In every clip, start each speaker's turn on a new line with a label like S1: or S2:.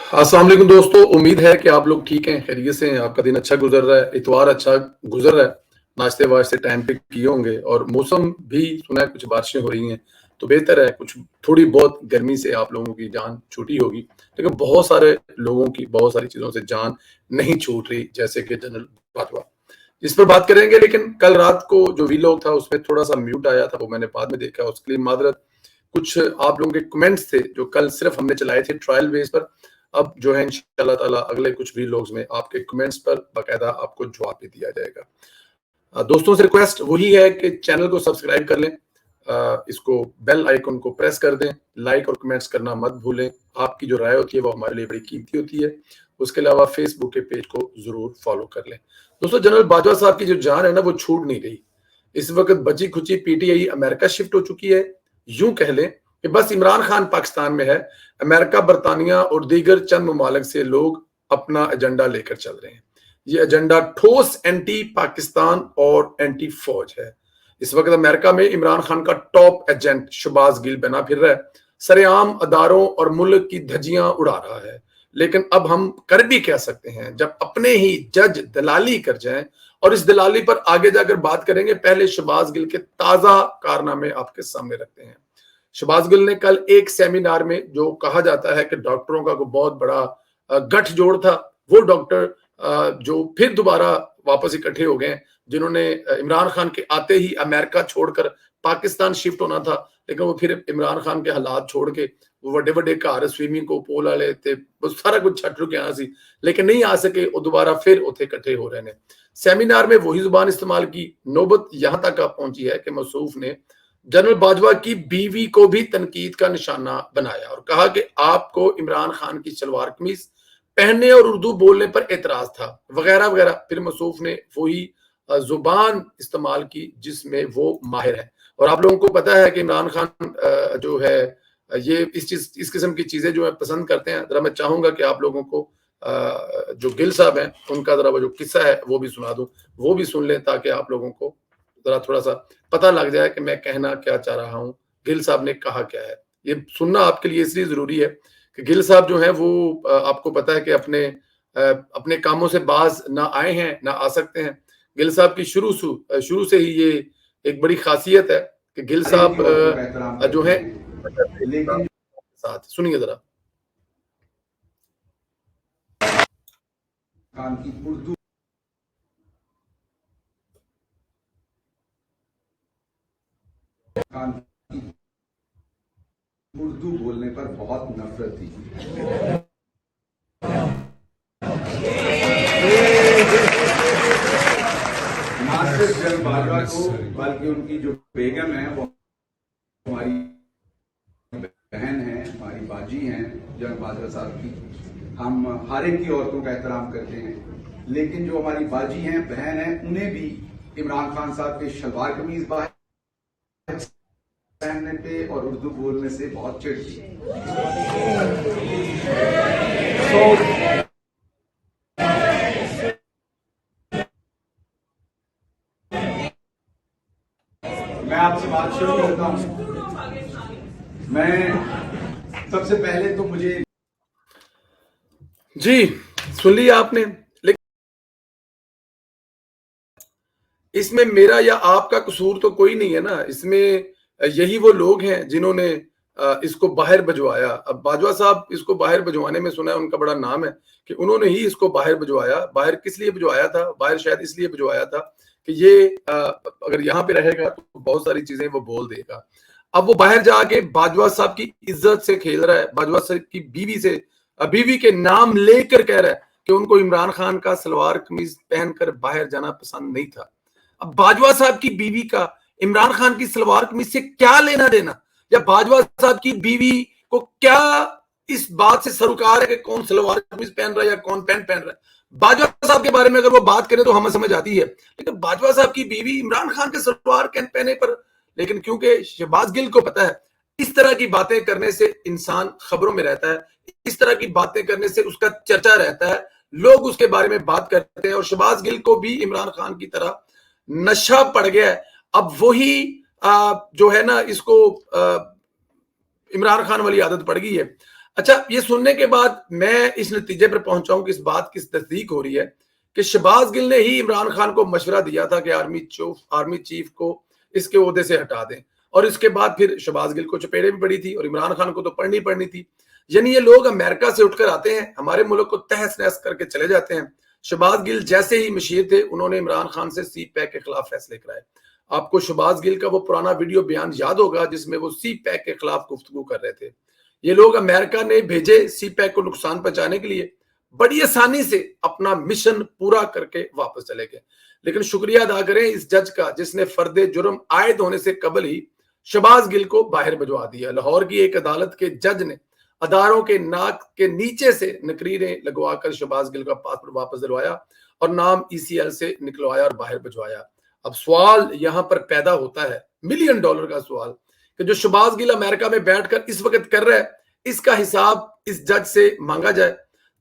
S1: अस्सलाम वालेकुम दोस्तों, उम्मीद है कि आप लोग ठीक हैं, खैरियत से हैं, आपका दिन अच्छा गुजर रहा है, इतवार अच्छा गुजर रहा है, नाश्ते वाश्ते टाइम पे किए होंगे और मौसम भी सुना है कुछ बारिशें हो रही हैं, तो बेहतर है कुछ थोड़ी बहुत गर्मी से आप लोगों की जान छूटी होगी, लेकिन बहुत सारे लोगों की बहुत सारी चीज़ों से जान नहीं छूट रही, जैसे कि जनरल बाजवा। इस पर बात करेंगे, लेकिन कल रात को जो वीलॉग था उसमें थोड़ा-सा म्यूट आया था, वो मैंने बाद में देखा, उसके लिए माज़रत। कुछ आप लोगों के कमेंट्स थे जो कल सिर्फ हमने चलाए थे ट्रायल बेस पर। अब जो है इंशाल्लाह ताला अगले कुछ वीलॉग्स में आपके कमेंट्स पर बाकायदा आपको जवाब भी दिया जाएगा। दोस्तों से रिक्वेस्ट वही है कि चैनल को सब्सक्राइब कर लें, इसको बेल आइकन को प्रेस कर दें, लाइक और कमेंट्स करना मत भूलें। आपकी जो राय होती है वो हमारे लिए बड़ी कीमती होती है। उसके अलावा फेसबुक के पेज को जरूर फॉलो कर लें। दोस्तों, जनरल बाजवा साहब की जो जान है ना वो छूट नहीं रही। इस वक्त बची खुची पीटीआई अमेरिका शिफ्ट हो चुकी है। यूं कह लें कि बस इमरान खान पाकिस्तान में है, अमेरिका, बरतानिया और दीगर चंद ममालिक से लोग अपना एजेंडा लेकर चल रहे हैं। ये एजेंडा ठोस एंटी पाकिस्तान और एंटी फौज है। इस वक्त अमेरिका में इमरान खान का टॉप एजेंट शहबाज गिल बना फिर रहा है, सरेआम अदारों और मुल्क की धज्जियां उड़ा रहा है। लेकिन अब हम कर भी क्या सकते हैं जब अपने ही जज दलाली कर जाएं, और इस दलाली पर आगे जाकर बात करेंगे। पहले शहबाज गिल के ताजा कारनामे आपके सामने रखते हैं। शहबाज गिल ने कल एक सेमिनार में, जो कहा जाता है कि डॉक्टरों का कोई बहुत बड़ा गठजोड़ था, वो डॉक्टर जो फिर दोबारा वापस इकट्ठे हो गए, जिन्होंने इमरान खान के आते ही अमेरिका छोड़कर पाकिस्तान शिफ्ट होना था, लेकिन वो फिर इमरान खान के हालात छोड़ के वो बड़े बड़े घर स्विमिंग को पोल वाले थे, वो सारा कुछ छट रुके यहाँ सी, लेकिन नहीं आ सके, वो दोबारा फिर उथे इकट्ठे हो रहे हैं। सेमिनार में वही जुबान इस्तेमाल की। नौबत यहां तक पहुंची है कि मसूफ ने जनरल बाजवा की बीवी को भी तनकीद का निशाना बनाया और कहा कि आपको इमरान खान की सलवार कमीज पहनने और उर्दू बोलने पर एतराज था, वगैरह वगैरह। फिर मसूफ ने वही जुबान इस्तेमाल की जिसमें वो माहिर है। और आप लोगों को पता है कि इमरान खान जो है ये इस किस्म की चीजें जो है पसंद करते हैं। जरा मैं चाहूंगा कि आप लोगों को जो गिल साहब हैं उनका जरा वो जो किस्सा है वो भी सुना दूं, वो भी सुन लें, ताकि आप लोगों को जरा थोड़ा सा पता लग जाए कि मैं कहना क्या चाह रहा हूं, गिल साहब ने कहा क्या है। ये सुनना आपके लिए इसलिए जरूरी है कि गिल साहब जो है वो आपको पता है कि अपने कामों से बाज ना आए हैं ना आ सकते हैं। गिल साहब की शुरू से ही ये एक बड़ी खासियत है कि गिल साहब जो है साथ सुनिए जरा।
S2: उर्दू बोलने पर बहुत नफरत थी। ना सिर्फ जनरल बाजवा को बल्कि उनकी जो बेगम है वो हमारी बहन है, हमारी बाजी हैं जनरल बाजवा साहब की। हम हर एक की औरतों का एहतराम करते हैं, लेकिन जो हमारी बाजी हैं, बहन हैं, उन्हें भी इमरान खान साहब के शलवार कमीज पहनने पे और उर्दू बोलने से बहुत चिढ़ थी। मैं आपसे बात शुरू करता हूं। मैं सबसे पहले तो मुझे
S1: जी सुन लिया आपने, लेकिन इसमें मेरा या आपका कसूर तो कोई नहीं है ना। इसमें यही वो लोग हैं जिन्होंने इसको बाहर भिजवाया। अब बाजवा साहब इसको बाहर भिजवाने में सुना है उनका बड़ा नाम है कि उन्होंने ही इसको बाहर भिजवाया। बाहर किस लिए भिजवाया था? बाहर शायद इसलिए भिजवाया था कि ये अगर यहाँ पे रहेगा तो बहुत सारी चीजें वो बोल देगा। अब वो बाहर जाके बाजवा साहब की इज्जत से खेल रहा है, बाजवा साहब की बीवी के नाम लेकर कह रहा है कि उनको इमरान खान का सलवार कमीज पहनकर बाहर जाना पसंद नहीं था। अब बाजवा साहब की बीवी का इमरान खान की सलवार कमीज से क्या लेना देना, या बाजवा साहब की बीवी को क्या इस बात से सरोकार है कि कौन सलवार कमीज पहन रहा है या कौन पैंट पहन रहा है? बाजवा साहब के बारे में अगर वो बात करें तो हमें समझ आती है, लेकिन बाजवा साहब की बीवी इमरान खान के सलवार कैंट पहने पर, लेकिन क्योंकि शहबाज गिल को पता है इस तरह की बातें करने से इंसान खबरों में रहता है, इस तरह की बातें करने से उसका चर्चा रहता है, लोग उसके बारे में बात करते हैं। और शहबाज गिल को भी इमरान खान की तरह नशा पड़ गया है। अब वही जो है ना, इसको इमरान खान वाली आदत पड़ गई है। अच्छा, ये सुनने के बाद मैं इस नतीजे पर पहुंचा हूं कि इस बात की तस्दीक हो रही है कि शहबाज गिल ने ही इमरान खान को मशवरा दिया था कि आर्मी चीफ को इसके ओहदे से हटा दें, और इसके बाद फिर शहबाज गिल को चपेड़े भी पड़ी थी और इमरान खान को तो पड़नी थी। यानी ये लोग अमेरिका से उठकर आते हैं, हमारे मुल्क को तहस नहस करके चले जाते हैं। शहबाज गिल जैसे ही मशीर थे, उन्होंने इमरान खान से सी पैक के खिलाफ फैसले कराए। आपको शहबाज गिल का वो पुराना वीडियो बयान याद होगा जिसमें वो सी पैक के खिलाफ गुफ्तगू कर रहे थे। ये लोग अमेरिका ने भेजे सी पैक को नुकसान पहुंचाने के लिए, बड़ी आसानी से अपना मिशन पूरा करके वापस चले गए। लेकिन शुक्रिया अदा करें इस जज का जिसने फर्दे जुर्म आयद होने से कबल ही शहबाज गिल को बाहर भिजवा दिया। लाहौर की एक अदालत के जज ने अदारों के नाक के नीचे से नकरीरें लगवाकर शहबाज गिल का पासपोर्ट वापस दिलवाया और नाम ईसीएल से निकलवाया और बाहर भिजवाया। अब सवाल यहां पर पैदा होता है, $1 मिलियन का सवाल, कि जो शहबाज गिल अमेरिका में बैठकर इस वक्त कर रहा है, इसका हिसाब इस जज से मांगा जाए।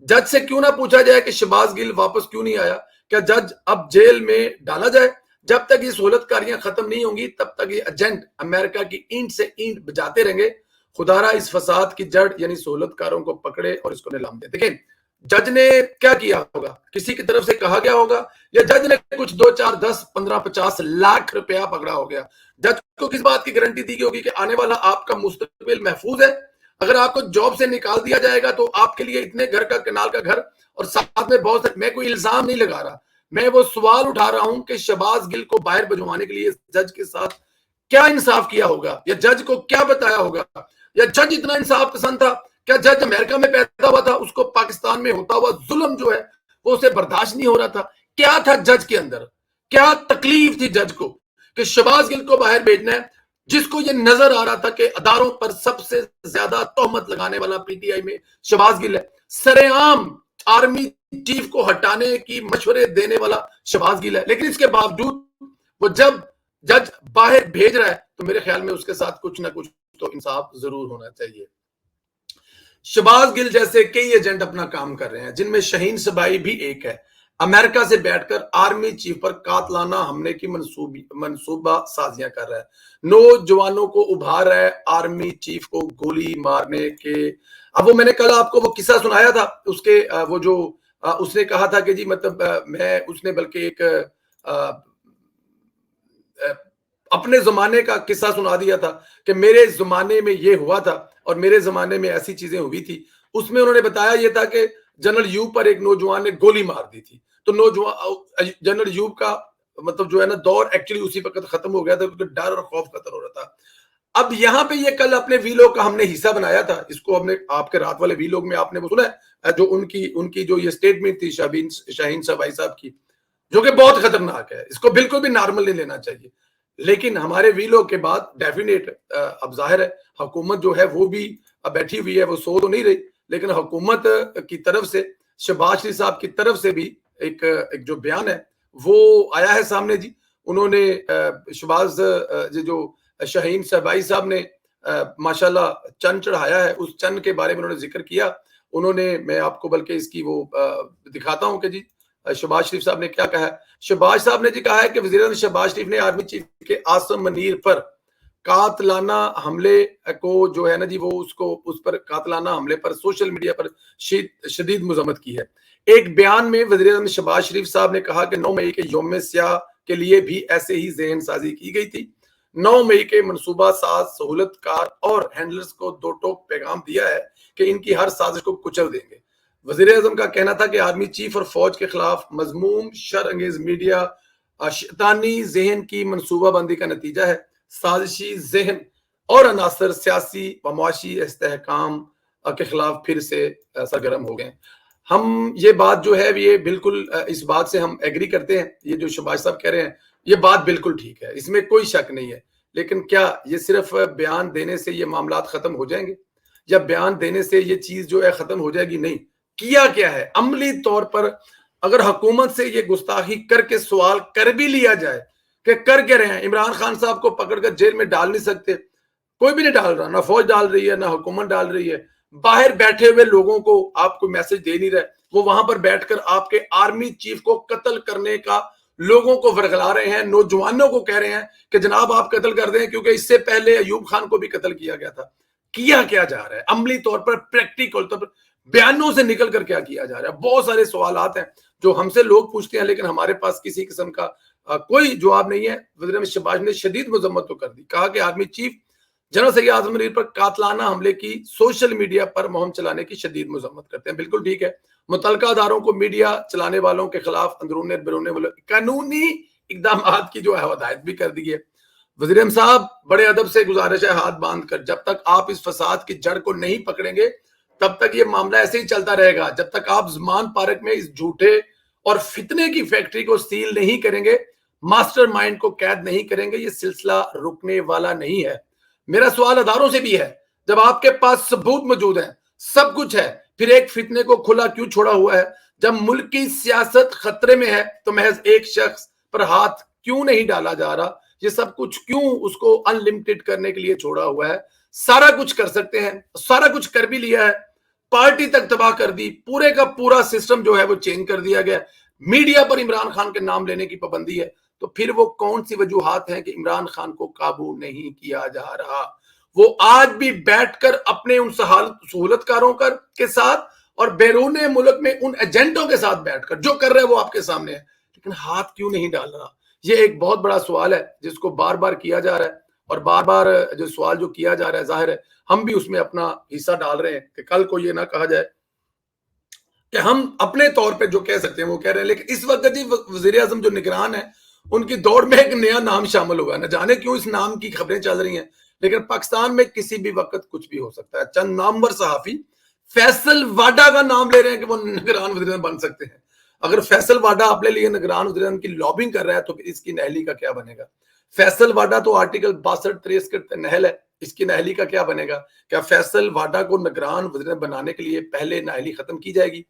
S1: जज से क्यों ना पूछा जाए कि शहबाज गिल वापस क्यों नहीं आया? क्या जज अब जेल में डाला जाए? जब तक ये सहूलतकारियां खत्म नहीं होंगी तब तक ये एजेंट अमेरिका की ईंट से ईंट बजाते रहेंगे। खुदारा इस फसाद की जड़ यानी सहूलतकारों को पकड़े और इसको नीलाम दे। देखिए, जज ने क्या किया होगा? किसी की तरफ से कहा गया होगा या जज ने कुछ 2, 4, 10, 15, 50 लाख रुपया पकड़ा हो गया? जज को किस बात की गारंटी दी होगी कि आने वाला आपका मुस्तकबिल महफूज है? अगर आपको जॉब से निकाल दिया जाएगा तो आपके लिए इतने घर का कनाल का घर और साथ में बहुत, मैं कोई इल्जाम नहीं लगा रहा, मैं वो सवाल उठा रहा हूं कि शहबाज गिल को बाहर भिजवाने के लिए जज के साथ क्या इंसाफ किया होगा, या जज को क्या बताया होगा, या जज इतना इंसाफ पसंद था? क्या जज अमेरिका में पैदा हुआ था, उसको पाकिस्तान में होता हुआ जुल्म जो है वो उसे बर्दाश्त नहीं हो रहा था? क्या था जज के अंदर? क्या तकलीफ थी जज को कि शहबाज गिल को बाहर भेजना है, जिसको ये नजर आ रहा था कि अदारों पर सबसे ज्यादा तोहमत लगाने वाला पीटीआई में शहबाज गिल है, सरेआम आर्मी चीफ को हटाने की मशवरे देने वाला शहबाज गिल है। लेकिन इसके बावजूद वो जब जज बाहर भेज रहा है तो मेरे ख्याल में उसके साथ कुछ ना कुछ तो इंसाफ जरूर होना चाहिए। शहबाज गिल जैसे कई एजेंट अपना काम कर रहे हैं, जिनमें शाहीन सबाई भी एक है। अमेरिका से बैठकर आर्मी चीफ पर कातलाना हमले की मंसूबा साजियां कर रहा है, नौजवानों को उभार रहा है आर्मी चीफ को गोली मारने के। अब वो मैंने कल आपको वो किस्सा सुनाया था, उसके वो जो उसने कहा था कि जी मतलब मैं, उसने बल्कि एक अपने जमाने का किस्सा सुना दिया था कि मेरे जमाने में ये हुआ था और मेरे जमाने में ऐसी चीजें हुई थी। उसमें उन्होंने बताया ये था कि जनरल यूब पर एक नौजवान ने गोली मार दी थी, तो नौजवान जनरल यूब का मतलब जो है ना दौर एक्चुअली उसी वक्त खत्म हो गया था, क्योंकि डर और खौफ खत्म हो रहा था। अब यहाँ पे ये कल अपने वीलॉग का हमने हिस्सा बनाया था, इसको हमने आपके रात वाले वीलॉग में आपने वो सुना है, जो उनकी जो ये स्टेटमेंट थी शाहीन सबाई साहब की, जो कि बहुत खतरनाक है, इसको बिल्कुल भी नॉर्मल नहीं लेना चाहिए। लेकिन हमारे वीलॉग के बाद डेफिनेट अब जाहिर है हुकूमत जो है वो भी बैठी हुई है, वो सो तो नहीं रही, लेकिन हुकूमत की तरफ से शहबाज शरीफ साहब की तरफ से भी एक जो बयान है वो आया है सामने जी। उन्होंने शहबाज जो शाहीन सबाई साहब ने माशाल्लाह चन चढ़ाया है, उस चन के बारे में उन्होंने जिक्र किया। उन्होंने, मैं आपको बल्कि इसकी वो दिखाता हूं कि जी शहबाज शरीफ साहब ने क्या कहा है। शहबाज साहब ने जी कहा है कि वज़ीर-ए-आज़म शहबाज शरीफ ने आर्मी चीफ के आसिम मनीर पर कातलाना हमले को जो है ना जी वो उसको उस पर कातलाना हमले पर सोशल मीडिया पर शदीद मजम्मत की है। एक बयान में वज़ीर-ए-आज़म शहबाज शरीफ साहब ने कहा कि 9 मई के यौम स्याह के लिए भी ऐसे ही ज़हन साजी की गई थी। 9 मई के मनसूबा साज सहूलतकार और हैंडलर्स को दो टोक पैगाम दिया है कि इनकी हर साजिश को कुचल देंगे। वज़ीर-ए-आज़म का कहना था कि आर्मी चीफ और फौज के खिलाफ मजमूम शर अंगेज मीडिया शैतानी जहन की मनसूबाबंदी का नतीजा है। साजिशी जहन और अनासर सियासी व मुआशी इस्तेहकाम के खिलाफ फिर से सरगर्म हो गए। हम ये बात जो है ये बिल्कुल इस बात से हम एग्री करते हैं, ये जो शहबाज साहब कह रहे हैं ये बात बिल्कुल ठीक है, इसमें कोई शक नहीं है। लेकिन क्या ये सिर्फ बयान देने से ये मामला खत्म हो जाएंगे, या बयान देने से ये चीज जो है खत्म हो जाएगी? नहीं। किया क्या है अमली तौर पर? अगर हुकूमत से ये गुस्ताखी करके सवाल कर भी लिया जाए कि कर क्या रहे हैं, इमरान खान साहब को पकड़कर जेल में डाल नहीं सकते, कोई भी नहीं डाल रहा, ना फौज डाल रही है ना हुकूमत डाल रही है। बाहर बैठे हुए लोगों को आपको मैसेज दे नहीं रहे, वो वहां पर बैठकर आपके आर्मी चीफ को कत्ल करने का लोगों को वर्गला रहे हैं, नौजवानों को कह रहे हैं कि जनाब आप कत्ल कर दें, क्योंकि इससे पहले अयूब खान को भी कत्ल किया गया था। کیا کیا جا رہا ہے عملی طور پر, پریکٹیکل طور پر بیانوں سے نکل کر کیا کیا جا رہا ہے. بہت سارے سوالات ہیں جو ہم سے لوگ پوچھتے ہیں لیکن ہمارے پاس کسی قسم کا کوئی جواب نہیں ہے. وزیر اعظم شہباز نے شدید مذمت تو کر دی, کہا کہ آرمی چیف جنرل سید اعظم منیر پر قاتلانہ حملے کی سوشل میڈیا پر مہم چلانے کی شدید مذمت کرتے ہیں. بالکل ٹھیک ہے, متعلقہ اداروں کو میڈیا چلانے والوں کے خلاف اندرون بیرون قانونی اقدامات کی جو ہے ہدایت بھی کر دی ہے. وزیر اعظم صاحب بڑے ادب سے گزارش ہے, ہاتھ باندھ کر جب تک آپ اس فساد کی جڑ کو نہیں پکڑیں گے تب تک یہ معاملہ ایسے ہی چلتا رہے گا. جب تک آپ زمان پارک میں اس جھوٹے اور فتنے کی فیکٹری کو سیل نہیں کریں گے, ماسٹر مائنڈ کو قید نہیں کریں گے, یہ سلسلہ رکنے والا نہیں ہے. میرا سوال اداروں سے بھی ہے, جب آپ کے پاس ثبوت موجود ہیں, سب کچھ ہے, پھر ایک فتنے کو کھلا کیوں چھوڑا ہوا ہے؟ جب ملک کی سیاست خطرے میں ہے تو محض ایک شخص پر ہاتھ کیوں نہیں ڈالا جا رہا؟ یہ سب کچھ کیوں اس کو ان لمٹڈ کرنے کے لیے چھوڑا ہوا ہے؟ سارا کچھ کر سکتے ہیں, سارا کچھ کر بھی لیا ہے, پارٹی تک تباہ کر دی, پورے کا پورا سسٹم جو ہے وہ چینج کر دیا گیا, میڈیا پر عمران خان کے نام لینے کی پابندی ہے. تو پھر وہ کون سی وجوہات ہیں کہ عمران خان کو قابو نہیں کیا جا رہا؟ وہ آج بھی بیٹھ کر اپنے ان سہولت کاروں کے ساتھ اور بیرون ملک میں ان ایجنٹوں کے ساتھ بیٹھ کر جو کر رہے ہیں وہ آپ کے سامنے ہے, لیکن ہاتھ کیوں نہیں ڈال رہا؟ یہ ایک بہت بڑا سوال ہے جس کو بار بار کیا جا رہا ہے, اور بار بار جو سوال جو کیا جا رہا ہے ظاہر ہے ہم بھی اس میں اپنا حصہ ڈال رہے ہیں کہ کل کو یہ نہ کہا جائے کہ ہم اپنے طور پہ جو کہہ سکتے ہیں وہ کہہ رہے ہیں. لیکن اس وقت جی وزیر اعظم جو نگران ہے ان کی دوڑ میں ایک نیا نام شامل ہوا ہے, نہ جانے کیوں اس نام کی خبریں چل رہی ہیں, لیکن پاکستان میں کسی بھی وقت کچھ بھی ہو سکتا ہے. چند نامور صحافی فیصل واڈا کا نام لے رہے ہیں کہ وہ نگران وزیر اعظم بن سکتے ہیں. اگر فیصل واڈا اپنے لیے نگران وزیر اعظم کی لابنگ کر رہا ہے تو پھر اس کی نہلی کا کیا بنے گا؟ فیصل واڈا تو آرٹیکل 62-63 کے نہل ہے, اس کی نہلی کا کیا بنے گا؟ کیا فیصل واڈا کو نگران وزیر اعظم بنانے کے لیے پہلے نہلی ختم کی جائے گی؟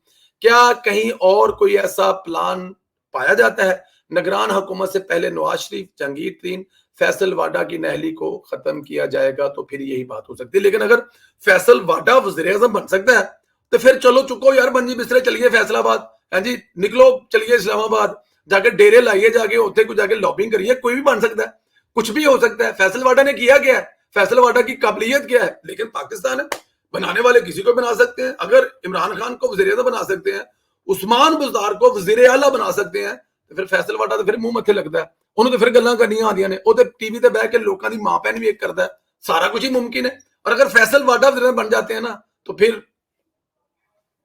S1: کیا کہیں اور کوئی ایسا پلان پایا جاتا ہے؟ نگران حکومت سے پہلے نواز شریف, جہانگیر ترین, فیصل واڈا کی نہلی کو ختم کیا جائے گا تو پھر یہی بات ہو سکتی ہے. لیکن اگر فیصل واڈا وزیر اعظم بن سکتا ہے تو پھر چلو چکو یار, بنجی بسترے چلیے فیصل آباد, ہاں جی نکلو چلیے اسلام آباد, جا کے ڈیرے لائیے, جا کے اتنے کو جا کے لابنگ کریے, کوئی بھی بن سکتا ہے, کچھ بھی ہو سکتا ہے. فیصل واڈا نے کیا ہے, فیصل واڈا کی قابلیت کیا ہے؟ لیکن پاکستان ہے, بنانے والے کسی کو بنا سکتے ہیں. اگر عمران خان کو وزیر اعظم بنا سکتے ہیں, عثمان بزدار کو وزیر اعلیٰ بنا سکتے ہیں, تو پھر فیصل واڈا تو پھر منہ متھے لگتا ہے, انہوں تو پھر گلاں کرنیاں آندیاں نے, وہ تو ٹی وی تے بیٹھ کے لوکاں دی ماں بہن بھی ایک کرتا ہے, سارا کچھ ہی ممکن ہے. اور اگر فیصل واڈا وزیر اعظم بن جاتے ہیں نا تو پھر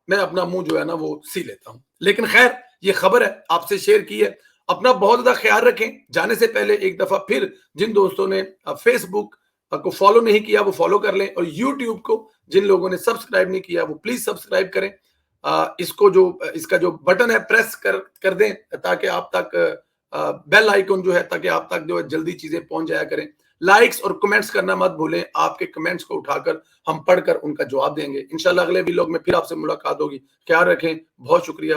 S1: میں اپنا منہ جو ہے نا وہ سی لیتا ہوں. لیکن خیر یہ خبر ہے, آپ سے شیئر کی ہے. اپنا بہت زیادہ خیال رکھیں. جانے سے پہلے ایک دفعہ پھر جن دوستوں نے فیس بک کو فالو نہیں کیا وہ فالو کر لیں, اور یوٹیوب کو جن لوگوں نے سبسکرائب نہیں کیا وہ پلیز سبسکرائب کریں. اس کا جو بٹن ہے پریس کر دیں تاکہ آپ تک بیل آئیکن جو ہے تاکہ آپ تک جو ہے جلدی چیزیں پہنچ جایا کریں. لائکس اور کمنٹس کرنا مت بھولیں, آپ کے کمنٹس کو اٹھا کر ہم پڑھ کر ان کا جواب دیں گے. انشاءاللہ اگلے ویلاگ میں پھر آپ سے ملاقات ہوگی. خیال رکھیں, بہت شکریہ.